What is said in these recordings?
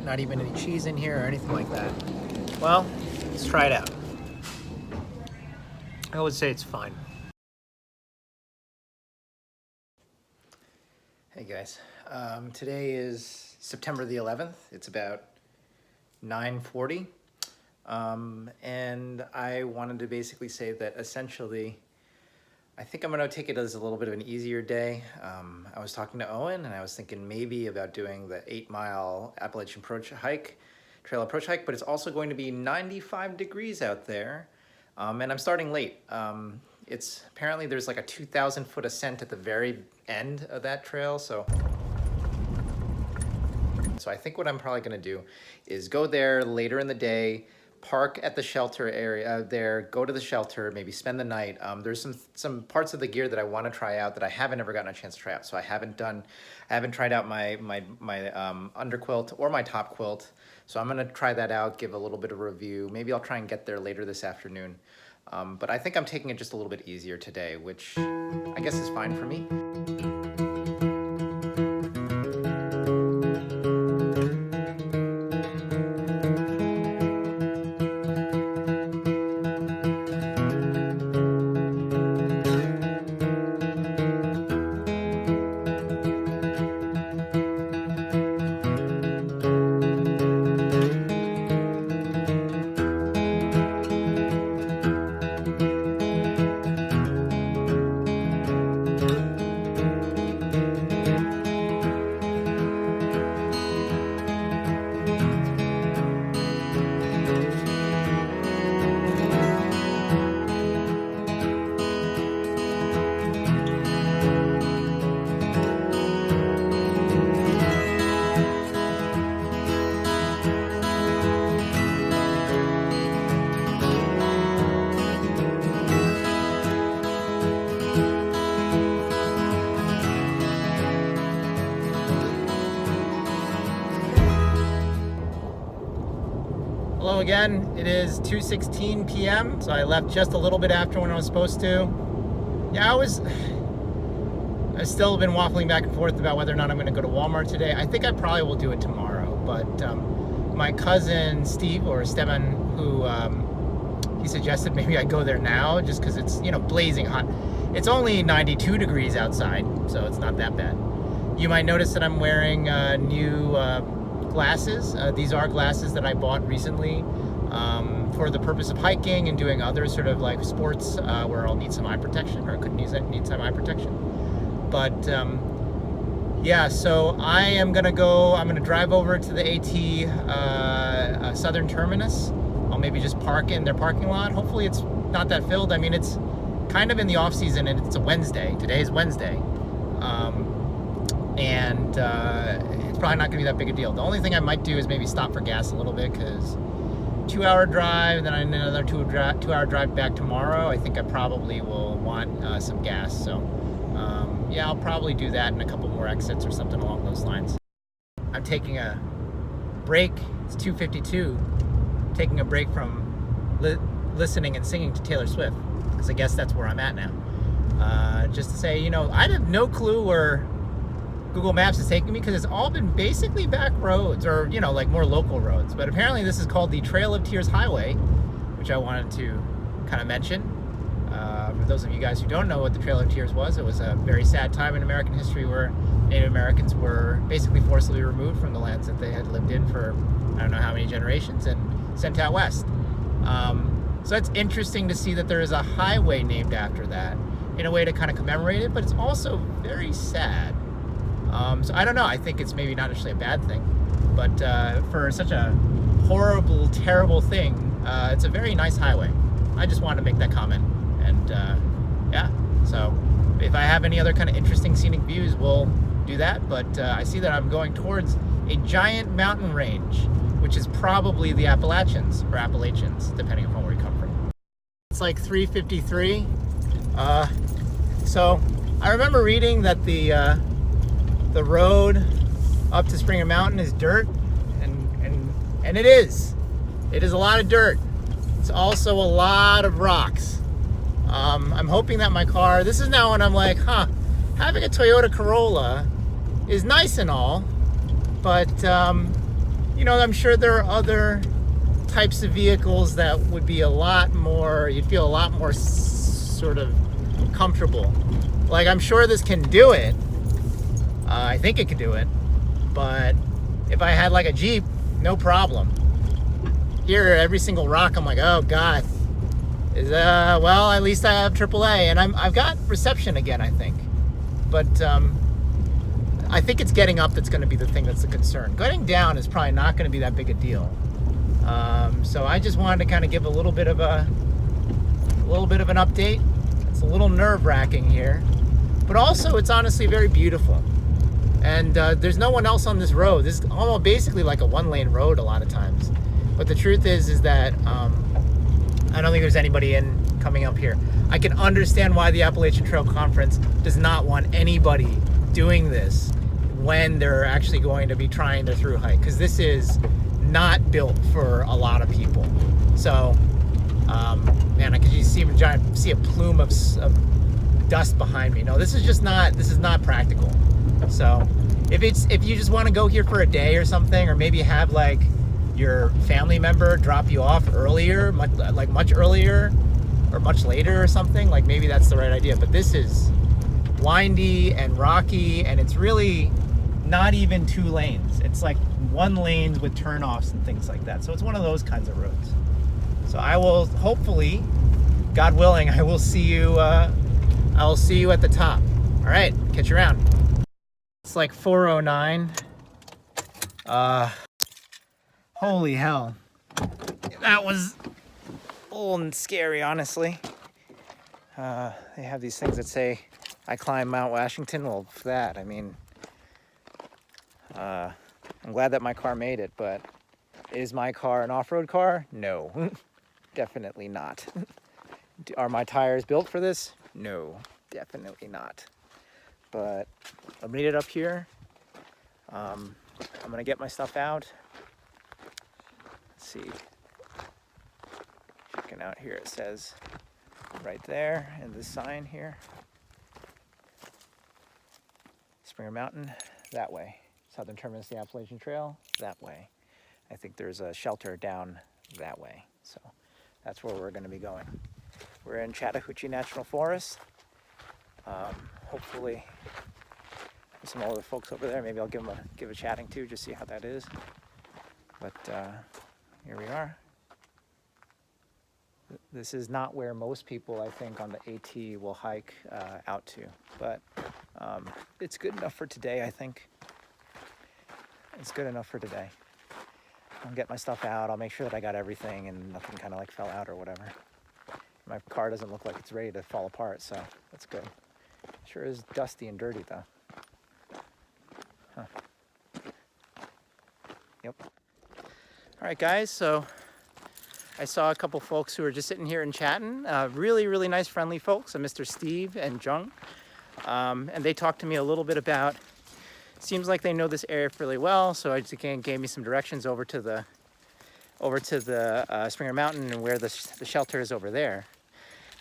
Not even any cheese in here or anything like that. Well, let's try it out. I would say it's fine. Hey guys, today is September the 11th. It's about 9:40. And I wanted to basically say that essentially, I think I'm going to take it as a little bit of an easier day. I was talking to Owen and I was thinking maybe about doing the 8-mile Appalachian Trail approach hike, but it's also going to be 95 degrees out there. And I'm starting late. It's apparently there's like a 2,000-foot ascent at the very end of that trail. So I think what I'm probably going to do is go there later in the day, park at the shelter area there, go to the shelter, maybe spend the night. There's some parts of the gear that I want to try out that I haven't ever gotten a chance to try out. So I haven't tried out my underquilt or my top quilt. So I'm gonna try that out, give a little bit of a review. Maybe I'll try and get there later this afternoon. But I think I'm taking it just a little bit easier today, which I guess is fine for me. Hello again, it is 2:16 p.m. So I left just a little bit after when I was supposed to. Yeah, I've still been waffling back and forth about whether or not I'm going to go to Walmart today. I think I probably will do it tomorrow, but my cousin Steve, or Esteban, who he suggested maybe I go there now just because it's, you know, blazing hot. It's only 92 degrees outside, so it's not that bad. You might notice that I'm wearing new glasses. These are glasses that I bought recently for the purpose of hiking and doing other sort of like sports where I'll need some eye protection, or could need some eye protection. But yeah, so I'm gonna drive over to the AT Southern Terminus. I'll maybe just park in their parking lot. Hopefully it's not that filled. I mean, it's kind of in the off season and it's a Wednesday. Today is Wednesday. It's probably not gonna be that big a deal. The only thing I might do is maybe stop for gas a little bit, because 2-hour drive, then another 2-hour drive back tomorrow. I think I probably will want some gas. So yeah, I'll probably do that in a couple more exits or something along those lines. I'm taking a break. It's 2:52. Taking a break from listening and singing to Taylor Swift, because I guess that's where I'm at now. Just to say, you know, I have no clue where Google Maps is taking me, because it's all been basically back roads, or, you know, like more local roads. But apparently this is called the Trail of Tears Highway, which I wanted to kind of mention. For those of you guys who don't know what the Trail of Tears was, it was a very sad time in American history where Native Americans were basically forcibly removed from the lands that they had lived in for I don't know how many generations and sent out west. So it's interesting to see that there is a highway named after that, in a way to kind of commemorate it, but it's also very sad. So I don't know, I think it's maybe not actually a bad thing, but for such a horrible, terrible thing, it's a very nice highway. I just wanted to make that comment. And yeah, so if I have any other kind of interesting scenic views, we'll do that, but I see that I'm going towards a giant mountain range, which is probably the Appalachians, or Appalachians, depending upon where you come from. It's like 3:53. So I remember reading that the road up to Springer Mountain is dirt, and it is. It is a lot of dirt. It's also a lot of rocks. I'm hoping that my car, this is now when I'm like, having a Toyota Corolla is nice and all, but you know, I'm sure there are other types of vehicles that would be a lot more, you'd feel a lot more sort of comfortable. Like, I'm sure this can do it. I think it can do it, but if I had like a Jeep, no problem. Here, every single rock, I'm like, oh God. Well, at least I have AAA, and I've got reception again, I think. But I think it's getting up that's going to be the thing that's the concern. Getting down is probably not going to be that big a deal. So I just wanted to kind of give a little bit of an update. It's a little nerve-wracking here, but also it's honestly very beautiful. And there's no one else on this road. This is almost basically like a one-lane road a lot of times. But the truth is that I don't think there's anybody coming up here. I can understand why the Appalachian Trail Conference does not want anybody doing this when they're actually going to be trying their through hike, because this is not built for a lot of people. So, man, I could just see a plume of dust behind me. No, this is not practical. So, if you just want to go here for a day or something, or maybe have like your family member drop you off earlier, much earlier or much later or something, like maybe that's the right idea. But this is windy and rocky, and it's really not even 2 lanes. It's like 1 lane with turnoffs and things like that. So it's one of those kinds of roads. So I will hopefully, God willing, I will see you at the top. All right, catch you around. It's like 4:09. Holy hell. That was a little scary, honestly. They have these things that say, I climbed Mount Washington. Well, for that, I mean, I'm glad that my car made it, but is my car an off-road car? No, definitely not. Are my tires built for this? No, definitely not. But I made it up here. I'm gonna get my stuff out. Let's see. Checking out here, it says right there, and this sign here. Springer Mountain, that way. Southern terminus, the Appalachian Trail, that way. I think there's a shelter down that way. So that's where we're gonna be going. We're in Chattahoochee National Forest. Hopefully there's some other folks over there. Maybe I'll give a chatting to, just see how that is. But here we are. This is not where most people, I think, on the AT will hike out to, but it's good enough for today, I think. It's good enough for today. I'll get my stuff out. I'll make sure that I got everything and nothing kind of like fell out or whatever. My car doesn't look like it's ready to fall apart, so that's good. Sure is dusty and dirty though. Huh. Yep. All right, guys, so I saw a couple folks who were just sitting here and chatting. Really, really nice, friendly folks, Mr. Steve and Jung. And they talked to me a little bit about, seems like they know this area fairly well, so I just again gave me some directions over to the Springer Mountain and where the shelter is over there.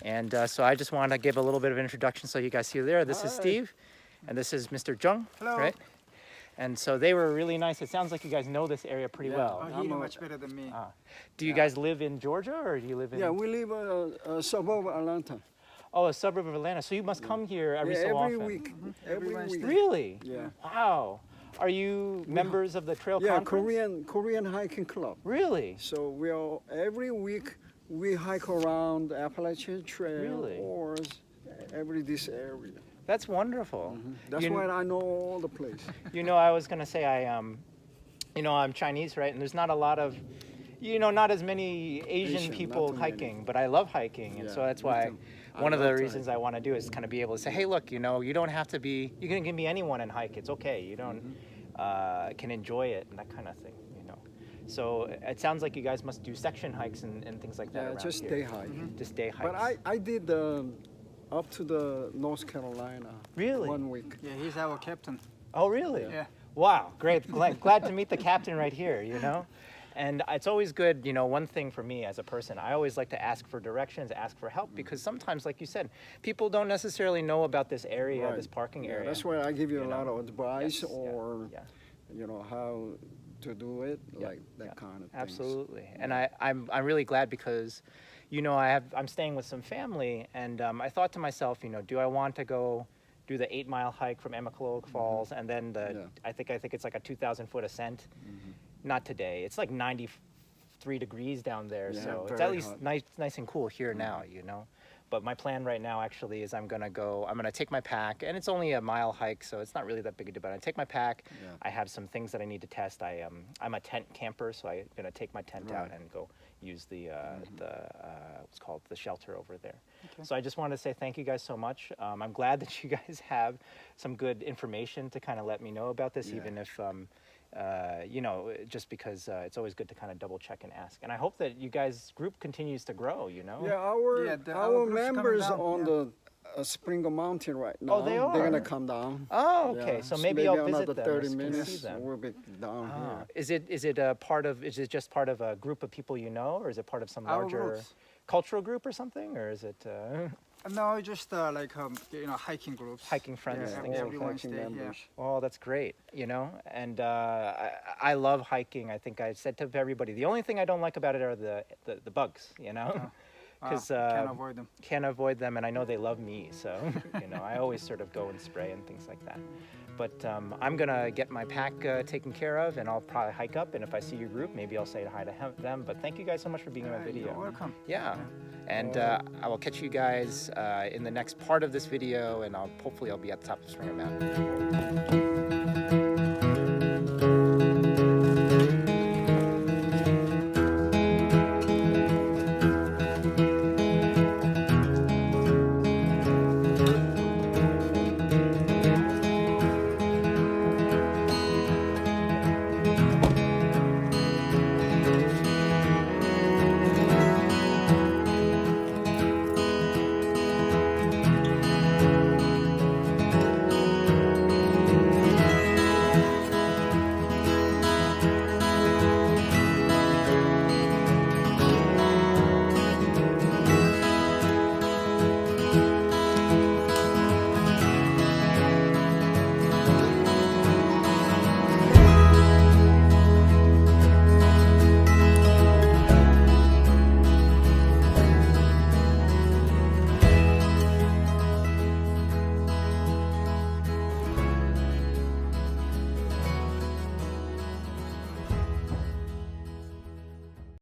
And so I just wanted to give a little bit of an introduction so you guys see there. This is Steve, and this is Mr. Jung. Hello. Right? And so they were really nice. It sounds like you guys know this area pretty well. He knows much better than me. Do you guys live in Georgia, or do you live in? Yeah, we live a suburb of Atlanta. Oh, a suburb of Atlanta. So you must come here every so often. Every week. Every week. Really? Yeah. Wow. Are you members of the Trail Conference? Yeah, Korean hiking club. Really? So every week we hike around the Appalachian Trail or this area. That's wonderful. That's why I know all the place. You know, I was gonna say I'm Chinese, right? And there's not a lot of, not as many Asian people hiking, but I love hiking, and so that's why one of the reasons I want to do is kind of be able to say, hey, look, you know, you don't have to be, you can be anyone and hike. It's okay. You don't can enjoy it and that kind of thing, you know. So it sounds like you guys must do section hikes and things like that. Yeah, around just here. day hike. Just day hikes. But I did up to the North Carolina. Really? 1 week. Yeah, he's our captain. Oh, really? Yeah. Wow, great. Glad to meet the captain right here, you know? And it's always good, you know, one thing for me as a person, I always like to ask for directions, ask for help, because sometimes, like you said, people don't necessarily know about this area, Right. this parking area. That's why I give you a know? lot of advice Yes, yeah, or, yeah. you know, how to do it, like that Yeah, kind of thing. absolutely. And I'm really glad because, you know, I'm staying with some family, and I thought to myself, you know, do I want to go do the 8-mile hike from Emacloag Falls, and then I think it's like a 2,000-foot ascent. Not today. It's like 93 degrees down there, Yeah, so it's very at least hot. nice and cool here now, you know. But my plan right now actually is I'm gonna take my pack, and it's only a mile hike, so it's not really that big a deal. But I take my pack. Yeah. I have some things that I need to test. I'm a tent camper, so I'm gonna take my tent out Right. and go use the what's called the shelter over there. Okay. So I just wanted to say thank you guys so much. I'm glad that you guys have some good information to kind of let me know about this, Yeah. even if you know, just because it's always good to kind of double check and ask. And I hope that you guys' group continues to grow, you know? Yeah, our our group's coming members down, on yeah. the Springer Mountain right now. they They're are? gonna come down. Oh, okay. Yeah, So maybe I'll visit another them. 30 and minutes. see them. We'll be down Ah. here. Is it a part of? Is it just part of a group of people you know, or is it part of some Our larger groups. cultural group or something, or is it No, just like you know, hiking groups. hiking friends? Yeah, things like every that? Wednesday. hiking Yeah. members. Oh, that's great, you know, and I love hiking. I think I said to everybody, the only thing I don't like about it are the bugs, you know, because Can't avoid them. can't avoid them, and I know they love me, so you know, I always sort of go and spray and things like that. But I'm gonna get my pack taken care of, and I'll probably hike up, and if I see your group, maybe I'll say hi to them. But thank you guys so much for being in my video. You're welcome. Yeah, and I will catch you guys in the next part of this video, and hopefully I'll be at the top of Springer Mountain.